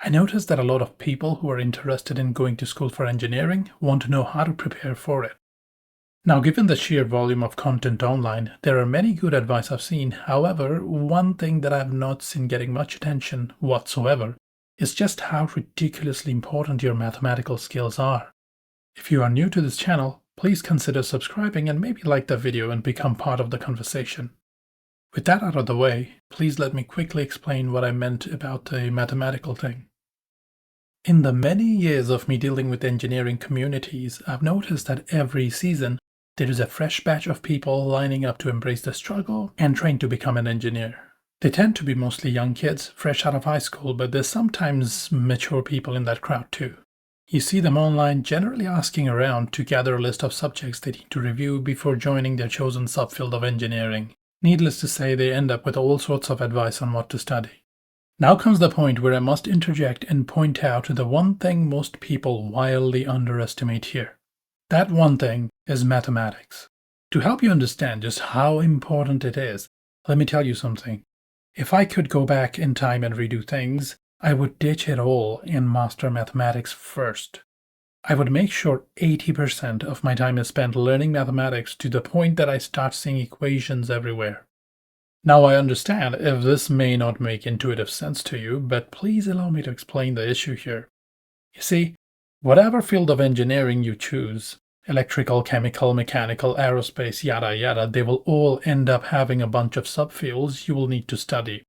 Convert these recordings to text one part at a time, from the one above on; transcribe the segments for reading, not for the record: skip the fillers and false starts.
I noticed that a lot of people who are interested in going to school for engineering want to know how to prepare for it. Now, given the sheer volume of content online, there are many good advice I've seen. However, one thing that I've not seen getting much attention whatsoever is just how ridiculously important your mathematical skills are. If you are new to this channel, please consider subscribing and maybe like the video and become part of the conversation. With that out of the way, please let me quickly explain what I meant about the mathematical thing. In the many years of me dealing with engineering communities, I've noticed that every season there is a fresh batch of people lining up to embrace the struggle and train to become an engineer. They tend to be mostly young kids, fresh out of high school, but there's sometimes mature people in that crowd too. You see them online generally asking around to gather a list of subjects they need to review before joining their chosen subfield of engineering. Needless to say, they end up with all sorts of advice on what to study. Now comes the point where I must interject and point out the one thing most people wildly underestimate here. That one thing is mathematics. To help you understand just how important it is, let me tell you something. If I could go back in time and redo things, I would ditch it all and master mathematics first. I would make sure 80% of my time is spent learning mathematics to the point that I start seeing equations everywhere. Now I understand if this may not make intuitive sense to you, but please allow me to explain the issue here. You see, whatever field of engineering you choose, electrical, chemical, mechanical, aerospace, yada yada, they will all end up having a bunch of subfields you will need to study.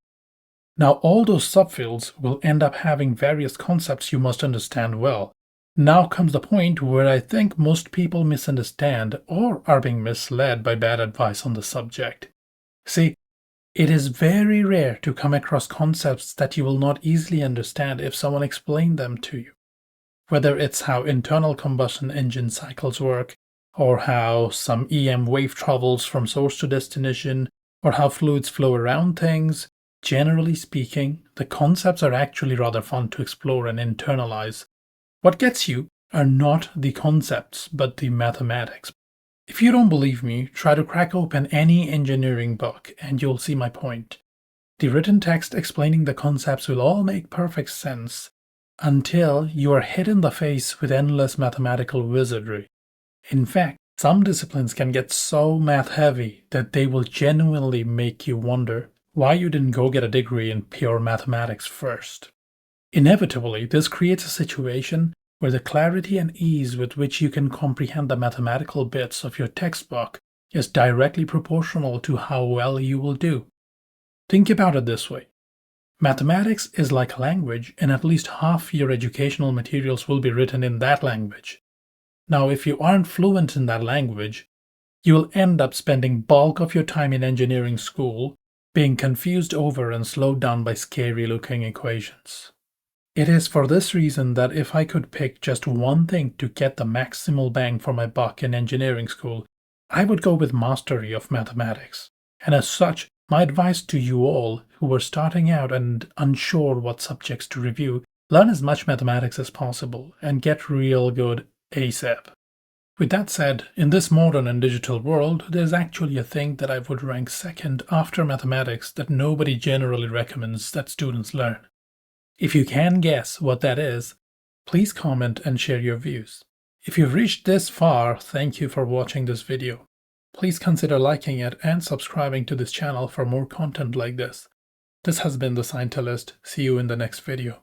Now all those subfields will end up having various concepts you must understand well. Now comes the point where I think most people misunderstand or are being misled by bad advice on the subject. See, it is very rare to come across concepts that you will not easily understand if someone explained them to you. Whether it's how internal combustion engine cycles work, or how some EM wave travels from source to destination, or how fluids flow around things, generally speaking, the concepts are actually rather fun to explore and internalize. What gets you are not the concepts, but the mathematics. If you don't believe me, try to crack open any engineering book and you'll see my point. The written text explaining the concepts will all make perfect sense until you are hit in the face with endless mathematical wizardry. In fact, some disciplines can get so math-heavy that they will genuinely make you wonder why you didn't go get a degree in pure mathematics first. Inevitably, this creates a situation where the clarity and ease with which you can comprehend the mathematical bits of your textbook is directly proportional to how well you will do. Think about it this way. Mathematics is like a language, and at least half your educational materials will be written in that language. Now, if you aren't fluent in that language, you will end up spending bulk of your time in engineering school being confused over and slowed down by scary-looking equations. It is for this reason that if I could pick just one thing to get the maximal bang for my buck in engineering school, I would go with mastery of mathematics. And as such, my advice to you all who are starting out and unsure what subjects to review, learn as much mathematics as possible and get real good ASAP. With that said, in this modern and digital world, there's actually a thing that I would rank second after mathematics that nobody generally recommends that students learn. If you can guess what that is, please comment and share your views. If you've reached this far, thank you for watching this video. Please consider liking it and subscribing to this channel for more content like this. This has been the Scientalist. See you in the next video.